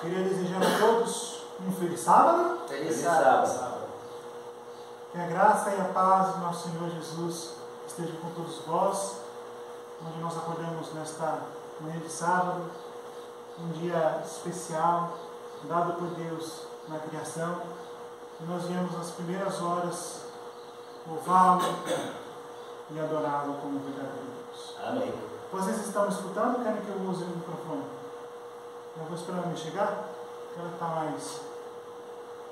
Queria desejar a todos um feliz sábado. Feliz sábado. Que a graça e a paz do nosso Senhor Jesus estejam com todos vós, onde nós acordamos nesta manhã de sábado, um dia especial, dado por Deus na criação, e nós viemos nas primeiras horas louvá-lo e adorá-lo como verdadeiro Deus. Amém. Vocês estão escutando ou querem que eu use o microfone? Eu vou esperar me chegar, quero estar mais.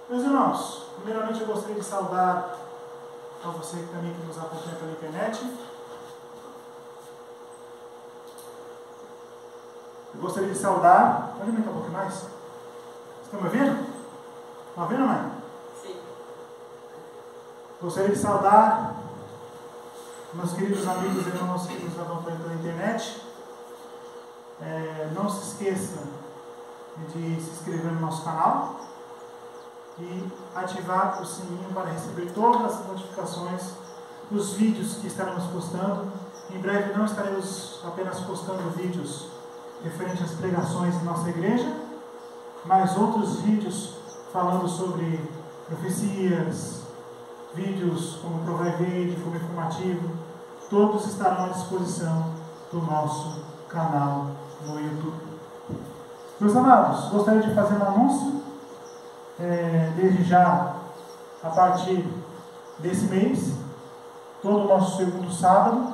Meus irmãos, primeiramente eu gostaria de saudar a você também que nos acompanha pela internet. Eu gostaria de saudar. Pode aumentar um pouquinho mais? Estão me ouvindo? Estão ouvindo, mãe? Sim. Gostaria de saudar meus queridos amigos e irmãos que nos acompanham pela internet. Não se esqueça de se inscrever no nosso canal e ativar o sininho para receber todas as notificações dos vídeos que estaremos postando. Em breve não estaremos apenas postando vídeos referentes às pregações em nossa igreja, mas outros vídeos falando sobre profecias, vídeos como Provide, como informativo, todos estarão à disposição do nosso canal no YouTube. Meus amados, gostaria de fazer um anúncio. Desde já, a partir desse mês, todo o nosso segundo sábado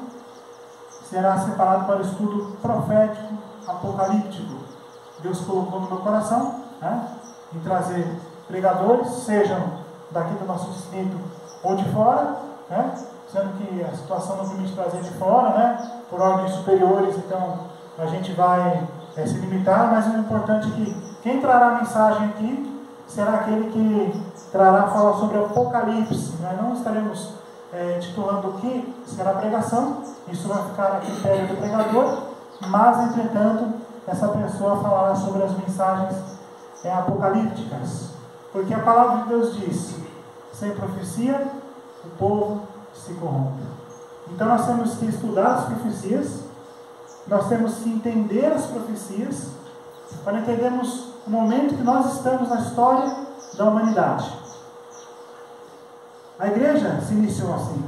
será separado para o estudo profético apocalíptico. Deus colocou no meu coração, em trazer pregadores, sejam daqui do nosso distrito ou de fora, sendo que a situação não permite trazer de fora, por ordens superiores, então a gente vai se limitar, mas o importante é que quem trará a mensagem aqui será aquele que trará falar sobre o Apocalipse. Nós não estaremos titulando o que será a pregação, isso vai ficar a critério do pregador, mas, entretanto, essa pessoa falará sobre as mensagens apocalípticas. Porque a palavra de Deus diz: sem profecia, o povo se corrompe. Então nós temos que estudar as profecias, nós temos que entender as profecias, para entendermos o momento que nós estamos na história da humanidade. A igreja se iniciou assim.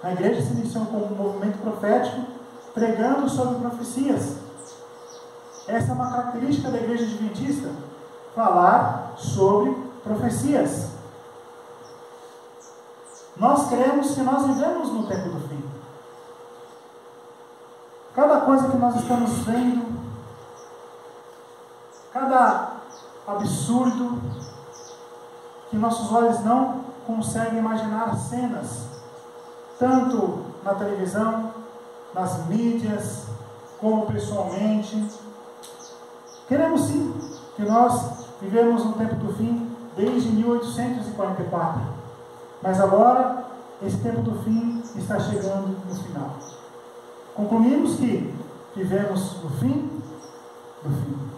A igreja se iniciou com um movimento profético, pregando sobre profecias. Essa é uma característica da igreja adventista, falar sobre profecias. Nós cremos que nós vivemos no tempo do fim. Cada coisa que nós estamos vendo, cada absurdo que nossos olhos não conseguem imaginar cenas, tanto na televisão, nas mídias, como pessoalmente. Queremos sim que nós vivemos no tempo do fim desde 1844, mas agora esse tempo do fim está chegando no final. Concluímos que vivemos no fim do fim.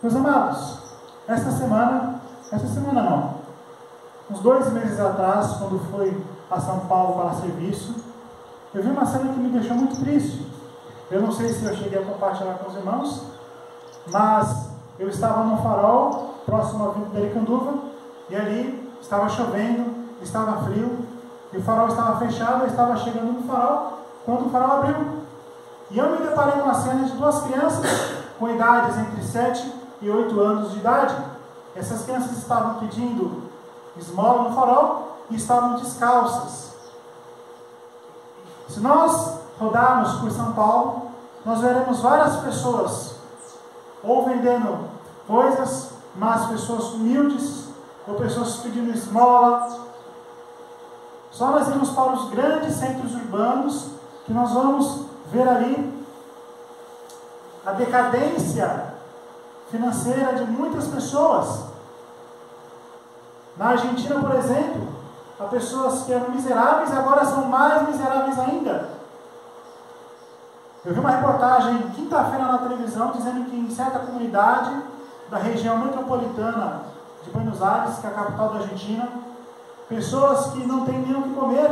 Meus amados, esta semana não, uns 2 meses atrás, quando fui a São Paulo para serviço, eu vi uma cena que me deixou muito triste. Eu não sei se eu cheguei a compartilhar com os irmãos, mas eu estava num farol, próximo à Vila de Aricanduva, e ali estava chovendo, estava frio, e o farol estava fechado, eu estava chegando no farol, quando o farol abriu. E eu me deparei com a cena de 2 crianças, com idades entre 7 e 8 anos de idade. Essas crianças estavam pedindo esmola no farol e estavam descalças. Se nós rodarmos por São Paulo, nós veremos várias pessoas ou vendendo coisas, mas pessoas humildes, ou pessoas pedindo esmola. Só nós irmos para os grandes centros urbanos que nós vamos ver ali a decadência financeira de muitas pessoas. Na Argentina, por exemplo, há pessoas que eram miseráveis e agora são mais miseráveis ainda. Eu vi uma reportagem quinta-feira na televisão dizendo que em certa comunidade da região metropolitana de Buenos Aires, que é a capital da Argentina, pessoas que não têm nem o que comer,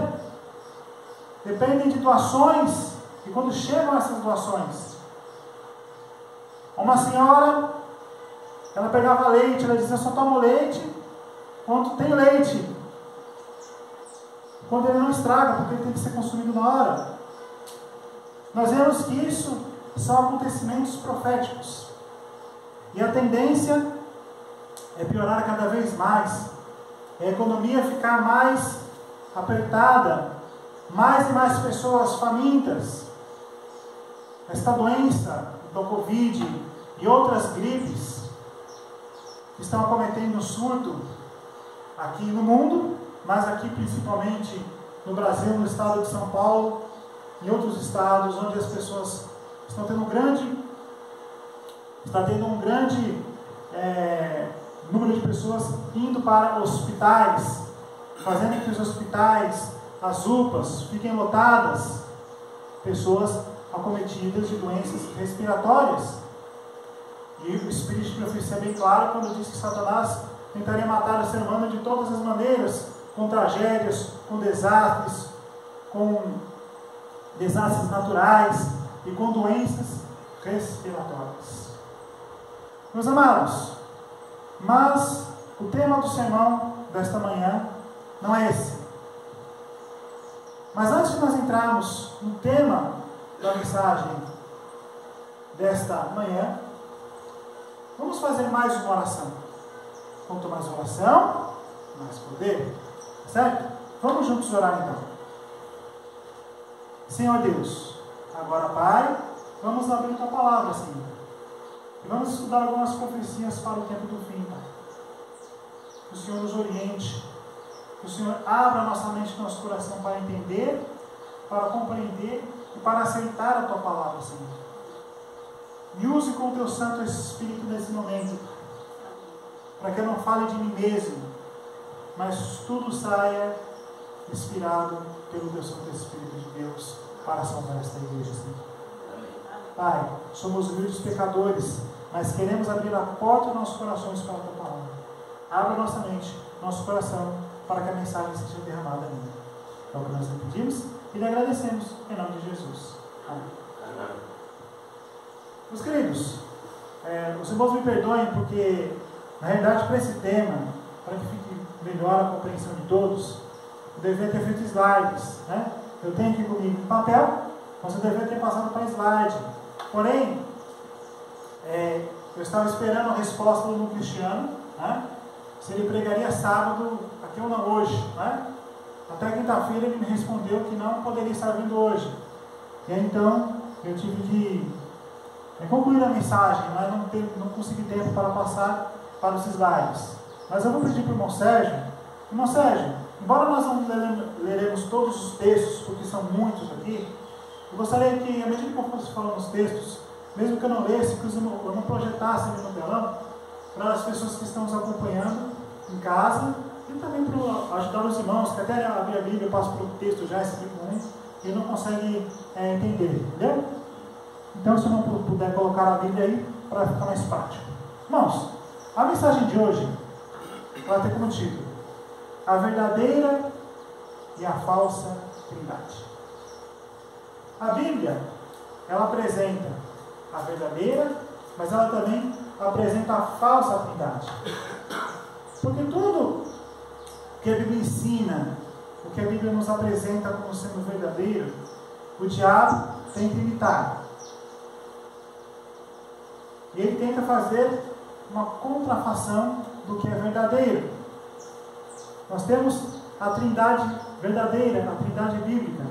dependem de doações, e quando chegam essas doações, uma senhora Ela pegava leite, ela dizia: eu só tomo leite quando tem leite. Quando ele não estraga, porque ele tem que ser consumido na hora. Nós vemos que isso são acontecimentos proféticos. E a tendência é piorar cada vez mais. A economia ficar mais apertada. Mais e mais pessoas famintas. Esta doença do Covid e outras gripes que estão acometendo um surto aqui no mundo, mas aqui principalmente no Brasil, no estado de São Paulo, em outros estados onde as pessoas estão tendo um grande número de pessoas indo para hospitais, fazendo que os hospitais, as UPAs, fiquem lotadas, pessoas acometidas de doenças respiratórias. E o Espírito de profecia é bem claro quando diz que Satanás tentaria matar o ser humano de todas as maneiras, com tragédias, com desastres naturais e com doenças respiratórias. Meus amados, mas o tema do sermão desta manhã não é esse. Mas antes de nós entrarmos no tema da mensagem desta manhã, vamos fazer mais uma oração. Quanto mais oração, mais poder. Certo? Vamos juntos orar então. Senhor Deus, agora Pai, vamos abrir Tua palavra, Senhor. E vamos estudar algumas profecias para o tempo do fim, Pai. Que o Senhor nos oriente. Que o Senhor abra nossa mente e nosso coração para entender, para compreender e para aceitar a Tua palavra, Senhor. Me use com o Teu Santo Espírito nesse momento, para que eu não fale de mim mesmo, mas tudo saia inspirado pelo Teu Santo Espírito de Deus para salvar esta igreja, Senhor. Pai, somos humildes pecadores, mas queremos abrir a porta dos nossos corações para a Tua palavra. Abra nossa mente, nosso coração, para que a mensagem seja derramada nele. É o que nós lhe pedimos e lhe agradecemos, em nome de Jesus. Amém. Meus queridos, os irmãos me perdoem porque, na realidade, para esse tema, para que fique melhor a compreensão de todos, eu devia ter feito slides, né? Eu tenho aqui comigo papel, mas eu devia ter passado para slide. Porém, eu estava esperando a resposta do irmão Cristiano, né? Se ele pregaria sábado, aqui ou não hoje, né? Até quinta-feira ele me respondeu que não poderia estar vindo hoje. E aí, então, eu tive que concluir a mensagem, mas não consegui tempo para passar para os slides. Mas eu vou pedir para o irmão Sérgio, embora nós não leremos todos os textos, porque são muitos aqui, eu gostaria que, à medida que eu fosse falando os textos, mesmo que eu não lesse, que eu não projetasse ali no telão, para as pessoas que estão nos acompanhando em casa, e também para ajudar os irmãos, que até abrir a Bíblia, eu passo pelo texto já, explico um, e não consegue entender, entendeu? Então, se eu não puder colocar a Bíblia aí, para ficar mais prático. Irmãos, a mensagem de hoje vai ter como título: a verdadeira e a falsa trindade. A Bíblia, ela apresenta a verdadeira, mas ela também apresenta a falsa trindade. Porque tudo que a Bíblia ensina, o que a Bíblia nos apresenta como sendo verdadeiro, o diabo tenta imitar. E ele tenta fazer uma contrafação do que é verdadeiro. Nós temos a trindade verdadeira, a trindade bíblica,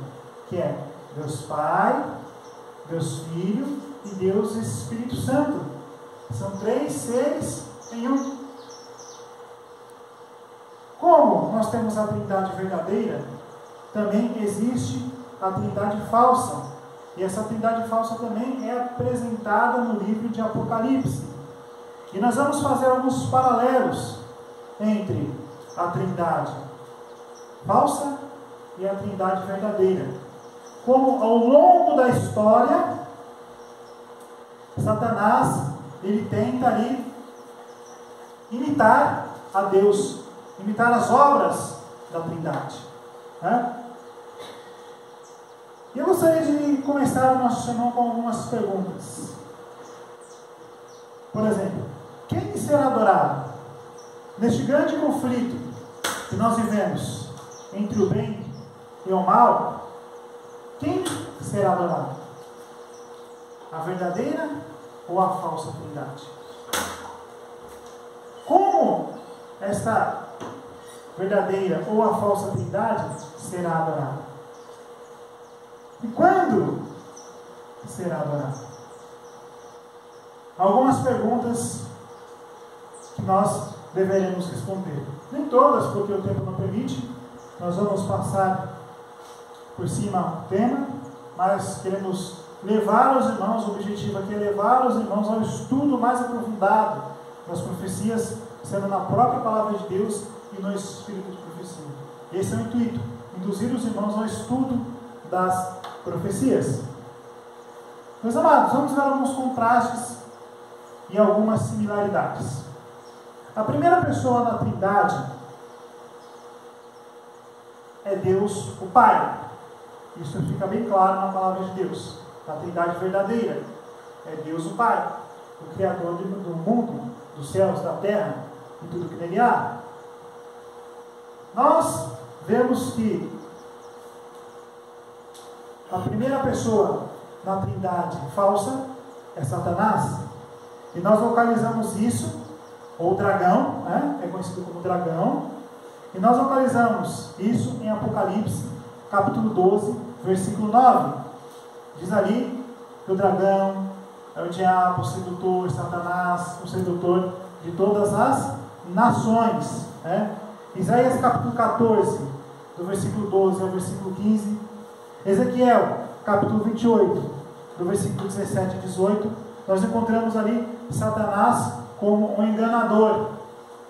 que é Deus Pai, Deus Filho e Deus Espírito Santo. São 3 seres em um. Como nós temos a trindade verdadeira, também existe a trindade falsa. E essa trindade falsa também é apresentada no livro de Apocalipse. E nós vamos fazer alguns paralelos entre a trindade falsa e a trindade verdadeira. Como ao longo da história, Satanás, ele tenta ali imitar a Deus, imitar as obras da trindade, né? E eu gostaria de começar o nosso sermão com algumas perguntas. Por exemplo, quem será adorado? Neste grande conflito que nós vivemos entre o bem e o mal, quem será adorado? A verdadeira ou a falsa trindade? Como esta verdadeira ou a falsa trindade será adorada? E quando será adorada? Algumas perguntas que nós deveremos responder. Nem todas, porque o tempo não permite. Nós vamos passar por cima o tema, mas queremos levar os irmãos, o objetivo aqui é levar os irmãos ao estudo mais aprofundado das profecias, sendo na própria palavra de Deus e no espírito de profecia. Esse é o intuito, induzir os irmãos ao estudo das profecias. Meus amados, vamos ver alguns contrastes e algumas similaridades. A primeira pessoa na Trindade é Deus, o Pai. Isso fica bem claro na palavra de Deus. A Trindade verdadeira é Deus, o Pai, o Criador do mundo, dos céus, da terra e tudo que nele há. Nós vemos que a primeira pessoa na Trindade falsa é Satanás. E nós localizamos isso, ou dragão, né? É conhecido como dragão. E nós localizamos isso em Apocalipse, capítulo 12, versículo 9. Diz ali que o dragão é o diabo, o sedutor, Satanás, o sedutor de todas as nações. Né? Isaías capítulo 14, do versículo 12 ao versículo 15. Ezequiel, capítulo 28, do versículo 17 e 18. Nós encontramos ali Satanás como um enganador.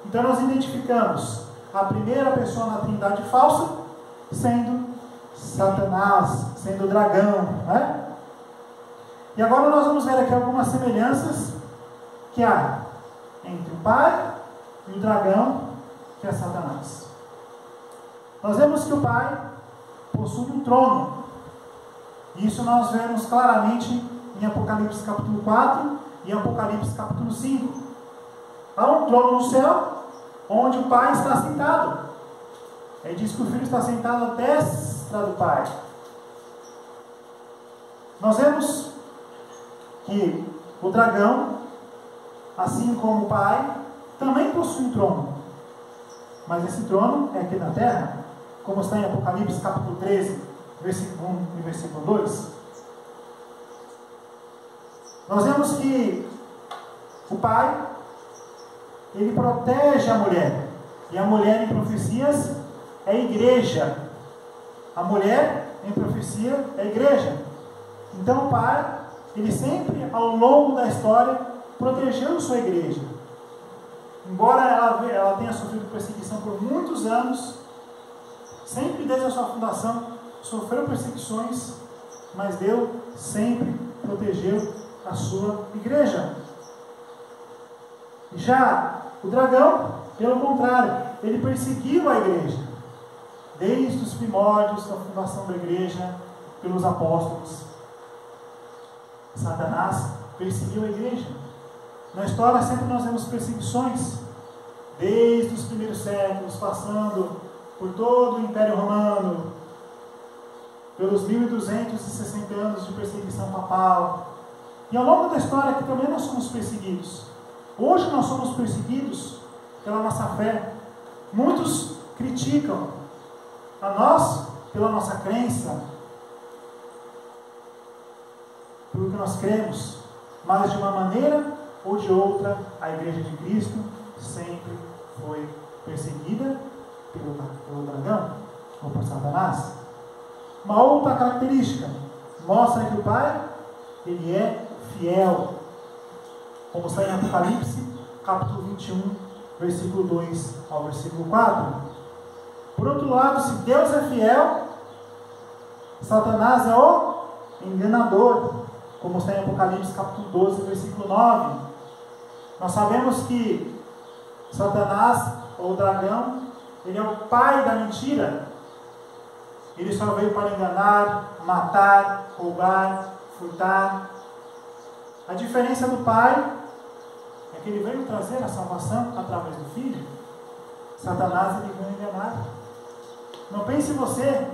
Então nós identificamos a primeira pessoa na Trindade falsa sendo Satanás, sendo o dragão, né? E agora nós vamos ver aqui algumas semelhanças que há entre o Pai e o dragão, que é Satanás. Nós vemos que o Pai possui um trono. Isso nós vemos claramente em Apocalipse capítulo 4 e Apocalipse capítulo 5. Há um trono no céu, onde o Pai está sentado. Ele diz que o Filho está sentado à destra do Pai. Nós vemos que o dragão, assim como o Pai, também possui um trono. Mas esse trono é aqui na terra, como está em Apocalipse capítulo 13, versículo 1 e versículo 2. Nós vemos que o Pai, ele protege a mulher. E a mulher em profecias é a igreja. A mulher em profecia é a igreja. Então o Pai, ele sempre, ao longo da história, protegeu sua igreja. Embora ela tenha sofrido perseguição por muitos anos, sempre desde a sua fundação, sofreu perseguições, mas Deus sempre protegeu a sua igreja. Já o dragão, pelo contrário, ele perseguiu a igreja, desde os primórdios da fundação da igreja, pelos apóstolos. Satanás perseguiu a igreja. Na história sempre nós vemos perseguições, desde os primeiros séculos, passando por todo o Império Romano, pelos 1260 anos de perseguição papal. E ao longo da história aqui também nós somos perseguidos. Hoje nós somos perseguidos pela nossa fé. Muitos criticam a nós pela nossa crença, pelo que nós cremos, mas de uma maneira ou de outra, a Igreja de Cristo sempre foi perseguida pelo dragão ou por Satanás. Uma outra característica mostra que o Pai, ele é fiel, como está em Apocalipse, capítulo 21, versículo 2 ao versículo 4. Por outro lado, se Deus é fiel, Satanás é o enganador, como está em Apocalipse, capítulo 12, versículo 9. Nós sabemos que Satanás, ou dragão, ele é o pai da mentira. Ele só veio para enganar, matar, roubar, furtar. A diferença do Pai é que ele veio trazer a salvação através do Filho. Satanás ele veio enganar. Não pense você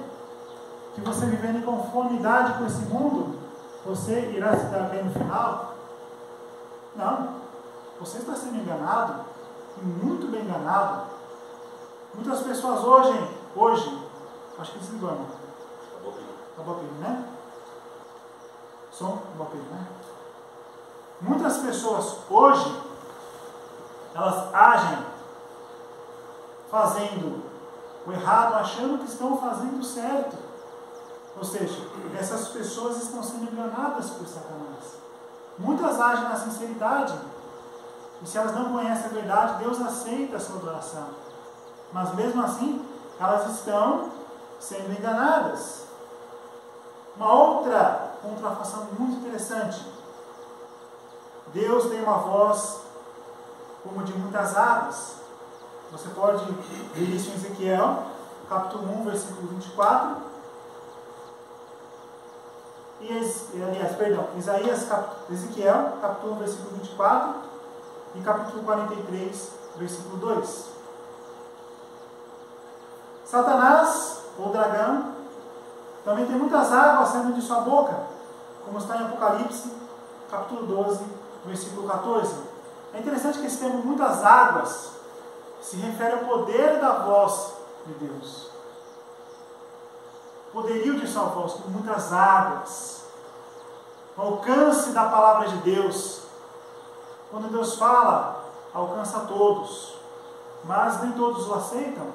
que você vivendo em conformidade com esse mundo, você irá se dar bem no final. Não. Você está sendo enganado, e muito bem enganado. Muitas pessoas hoje, acho que desligou, irmão. Acabou o pino, né? Som, acabou o pino, né? Muitas pessoas hoje, elas agem fazendo o errado, achando que estão fazendo o certo. Ou seja, essas pessoas estão sendo enganadas por Satanás. Muitas agem na sinceridade, e se elas não conhecem a verdade, Deus aceita a sua adoração. Mas mesmo assim, elas estão sendo enganadas. Uma outra contrafação muito interessante. Deus tem uma voz como de muitas águas. Você pode ver isso em Ezequiel, capítulo 1, versículo 24. Ezequiel, capítulo 1, versículo 24. E capítulo 43, versículo 2. Satanás, ou dragão, também tem muitas águas saindo de sua boca, como está em Apocalipse, capítulo 12, versículo 14. É interessante que esse termo, muitas águas, se refere ao poder da voz de Deus. Poderio de sua voz, com muitas águas. O alcance da palavra de Deus. Quando Deus fala, alcança todos. Mas nem todos o aceitam.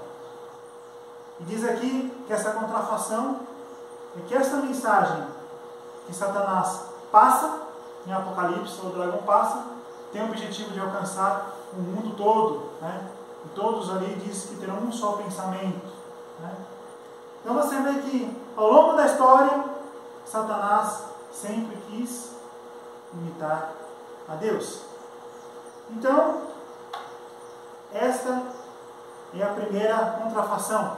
E diz aqui que essa contrafação é que esta mensagem que Satanás passa em Apocalipse, o dragão passa, tem o objetivo de alcançar o mundo todo, né? E todos ali diz que terão um só pensamento, né? Então você vê que ao longo da história, Satanás sempre quis imitar a Deus. Então, esta é a primeira contrafação,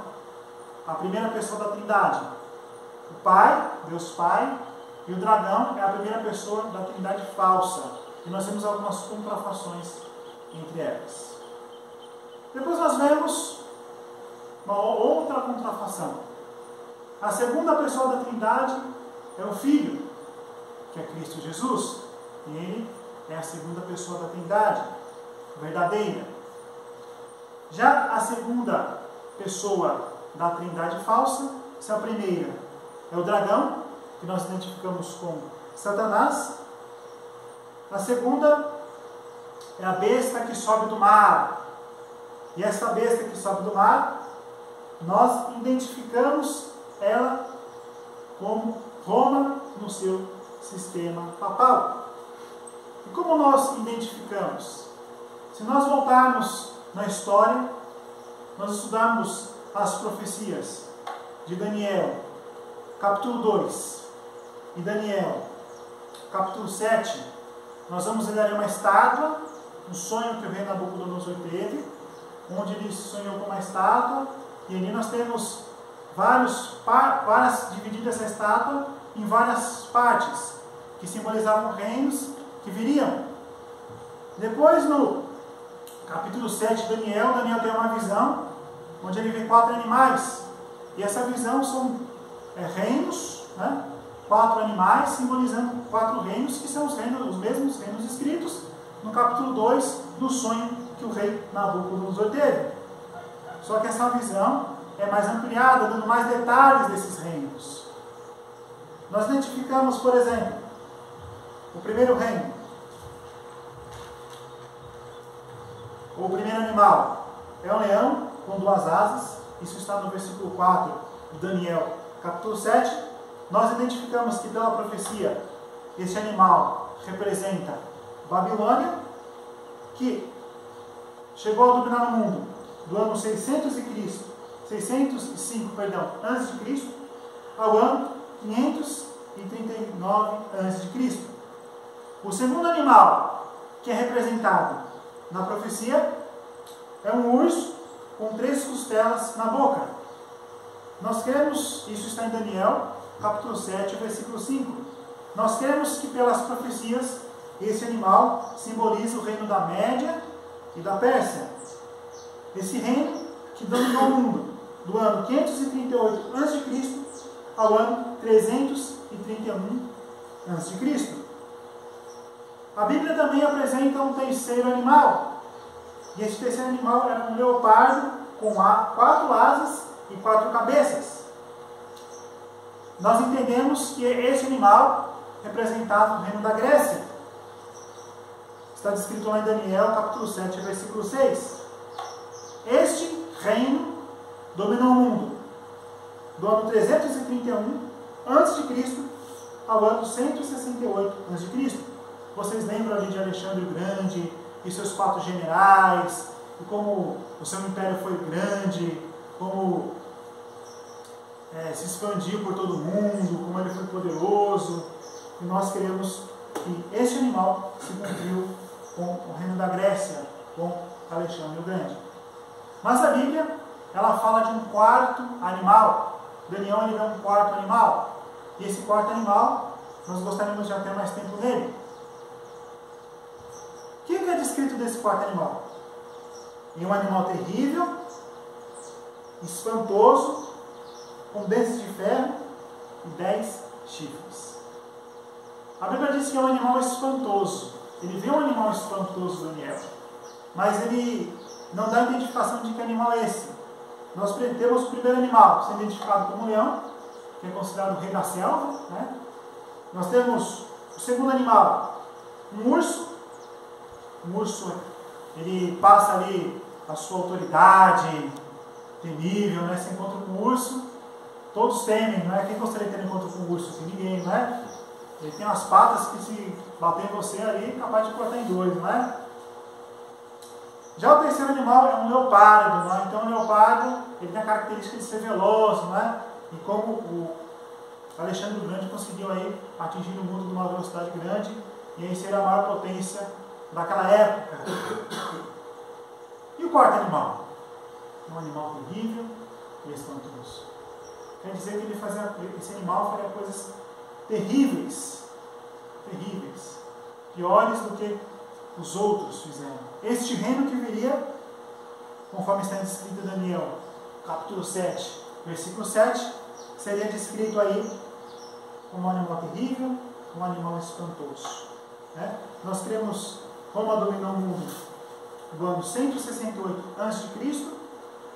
a primeira pessoa da Trindade. O Pai, Deus Pai, e o dragão é a primeira pessoa da Trindade falsa. E nós temos algumas contrafações entre elas. Depois nós vemos uma outra contrafação. A segunda pessoa da Trindade é o Filho, que é Cristo Jesus. E ele é a segunda pessoa da Trindade, verdadeira. Já a segunda pessoa da Trindade falsa, essa é a primeira, é o dragão, que nós identificamos como Satanás. A segunda é a besta que sobe do mar. E essa besta que sobe do mar, nós identificamos ela como Roma no seu sistema papal. E como nós identificamos? Se nós voltarmos na história, nós estudarmos as profecias de Daniel, capítulo 2, e Daniel, capítulo 7, nós vamos ler uma estátua, um sonho que o rei Nabucodonosor teve, onde ele sonhou com uma estátua, e ali nós temos dividida essa estátua em várias partes, que simbolizavam reinos que viriam. Depois, no capítulo 7 de Daniel tem uma visão, onde ele vê 4 animais, e essa visão são reinos, né? 4 animais simbolizando 4 reinos, que são os mesmos reinos escritos no capítulo 2, no sonho que o rei Nabucodonosor teve. Só que essa visão é mais ampliada, dando mais detalhes desses reinos. Nós identificamos, por exemplo, o primeiro reino, o primeiro animal é um leão com 2 asas. Isso está no versículo 4 de Daniel, capítulo 7. Nós identificamos que pela profecia, este animal representa Babilônia, que chegou a dominar o mundo do ano 605 antes de Cristo, ao ano 539 antes de Cristo. O segundo animal que é representado na profecia é um urso com 3 costelas na boca. Nós cremos, isso está em Daniel, capítulo 7, versículo 5. Nós cremos que pelas profecias esse animal simboliza o reino da Média e da Pérsia. Esse reino que dominou o mundo do ano 538 a.C. ao ano 331 a.C. A Bíblia também apresenta um terceiro animal. E esse terceiro animal era um leopardo com 4 asas e 4 cabeças. Nós entendemos que esse animal representava o reino da Grécia. Está descrito lá em Daniel, capítulo 7, versículo 6. Este reino dominou o mundo do ano 331 a.C. ao ano 168 a.C. Vocês lembram ali de Alexandre o Grande e seus 4 generais, e como o seu império foi grande, como se expandiu por todo mundo, como ele foi poderoso. E nós queremos que este animal se cumpriu com o reino da Grécia, com Alexandre o Grande. Mas a Bíblia, ela fala de um 4º animal. Daniel, ele vê um 4º animal. E esse 4º animal, nós gostaríamos de ter mais tempo nele. O que é descrito desse 4º animal? É um animal terrível, espantoso, com dentes de ferro e 10 chifres. A Bíblia diz que é um animal espantoso. Ele vê um animal espantoso, Daniel, mas ele não dá identificação de que animal é esse. Nós temos o primeiro animal, sendo identificado como leão, que é considerado o rei da selva, né? Nós temos o segundo animal, um urso. Um urso, ele passa ali a sua autoridade temível, né? Você encontra com um urso, todos temem, não é? Quem gostaria de ter um encontro com um urso? Ninguém, não é? Ele tem umas patas que, se bater em você ali, é capaz de cortar em 2, não é? Já o terceiro animal é um leopardo, não é? Então o leopardo, ele tem a característica de ser veloz, não é? E como o Alexandre o Grande conseguiu aí atingir o mundo numa velocidade grande, e aí ser a maior potência daquela época. E o 4º animal? Um animal terrível e espantoso. Quer dizer que esse animal faria coisas terríveis, piores do que os outros fizeram. Este reino que viria, conforme está descrito em Daniel, capítulo 7, versículo 7, seria descrito aí como um animal terrível, um animal espantoso. Né? Nós cremos Roma dominou o mundo do ano 168 a.C.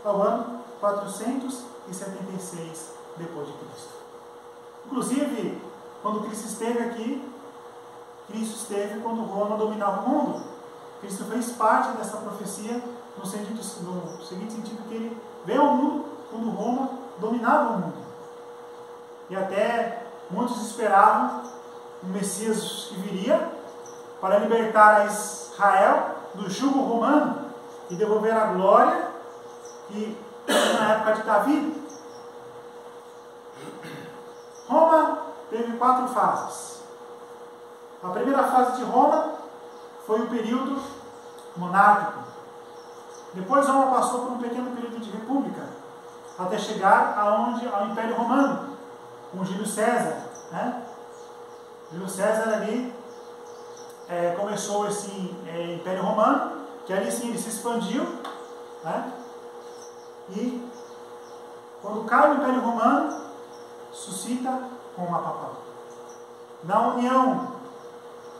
ao ano 476 depois de Cristo. Inclusive, quando Cristo esteve aqui, Cristo esteve quando Roma dominava o mundo. Cristo fez parte dessa profecia no seguinte sentido, que ele veio ao mundo quando Roma dominava o mundo. E até muitos esperavam um Messias que viria para libertar a Israel do jugo romano e devolver a glória que na época de Davi. Roma teve 4 fases. A primeira fase de Roma foi o período monárquico. Depois Roma passou por um pequeno período de república, até chegar ao Império Romano, com Júlio César. Né? Júlio César ali começou esse Império Romano, que ali sim ele se expandiu, né? E quando cai o Império Romano, suscita Roma papal. Na união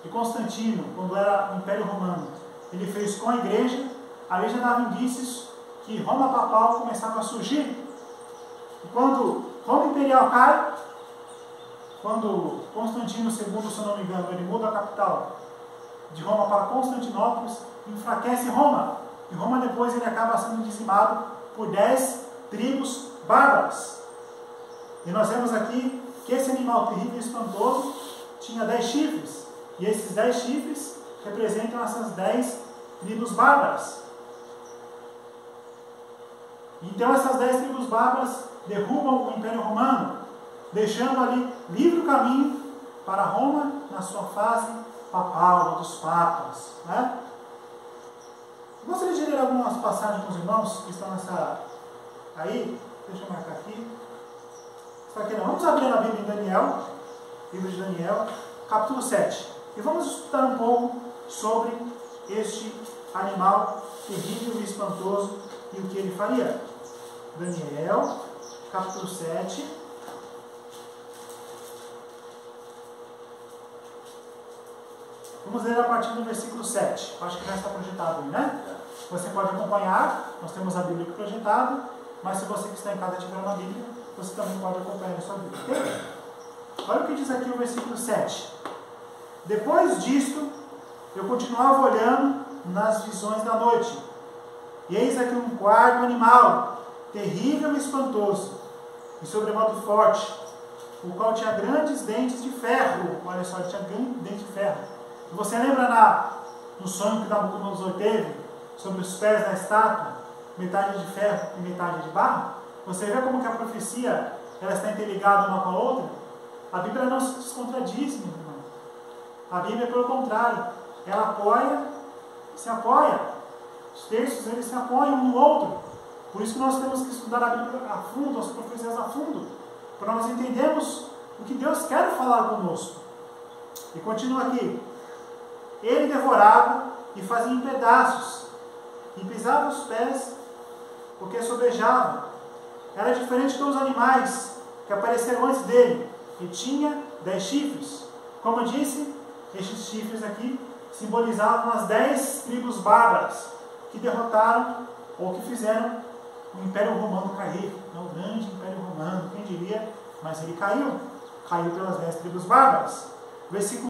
de Constantino, quando era o Império Romano, ele fez com a igreja, ali já dava indícios que Roma papal começava a surgir. E quando Roma imperial cai, quando Constantino II, se eu não me engano, ele muda a capital de Roma para Constantinópolis, enfraquece Roma. E Roma depois ele acaba sendo dizimado por 10 tribos bárbaras. E nós vemos aqui que esse animal terrível e espantoso tinha 10 chifres. E esses 10 chifres representam essas 10 tribos bárbaras. Então essas 10 tribos bárbaras derrubam o Império Romano, deixando ali livre o caminho para Roma na sua fase papal, dos papas. Né? Eu gostaria de ler algumas passagens com os irmãos que estão nessa... Aí, deixa eu marcar aqui. Está aqui não. Vamos abrir a Bíblia em Daniel, livro de Daniel, capítulo 7. E vamos estudar um pouco sobre este animal terrível e espantoso e o que ele faria. Daniel, capítulo 7. Vamos ler a partir do versículo 7. Acho que já está projetado aí, né? Você pode acompanhar, nós temos a Bíblia aqui projetada, mas se você que está em casa tiver uma Bíblia, você também pode acompanhar a sua Bíblia. Ok? Olha o que diz aqui o versículo 7. Depois disto, eu continuava olhando nas visões da noite, e eis aqui um quarto animal, terrível e espantoso, e sobremodo forte, o qual tinha grandes dentes de ferro. Olha só, ele tinha grandes dentes de ferro. E você lembra no sonho que Nabucodonosor teve, sobre os pés da estátua, metade de ferro e metade de barro? Você vê como que a profecia ela está interligada uma com a outra? A Bíblia não se descontradis, meu irmão. A Bíblia, pelo contrário, ela apoia e se apoia. Os textos eles se apoiam um no outro. Por isso que nós temos que estudar a Bíblia a fundo, as profecias a fundo, para nós entendermos o que Deus quer falar conosco. E continua aqui. Ele devorava e fazia em pedaços, e pisava os pés, porque sobejava. Era diferente dos animais que apareceram antes dele, e tinha 10 chifres. Como eu disse, estes chifres aqui simbolizavam as 10 tribos bárbaras que derrotaram ou que fizeram o Império Romano cair. O grande Império Romano, quem diria, mas ele caiu pelas 10 tribos bárbaras. Versículo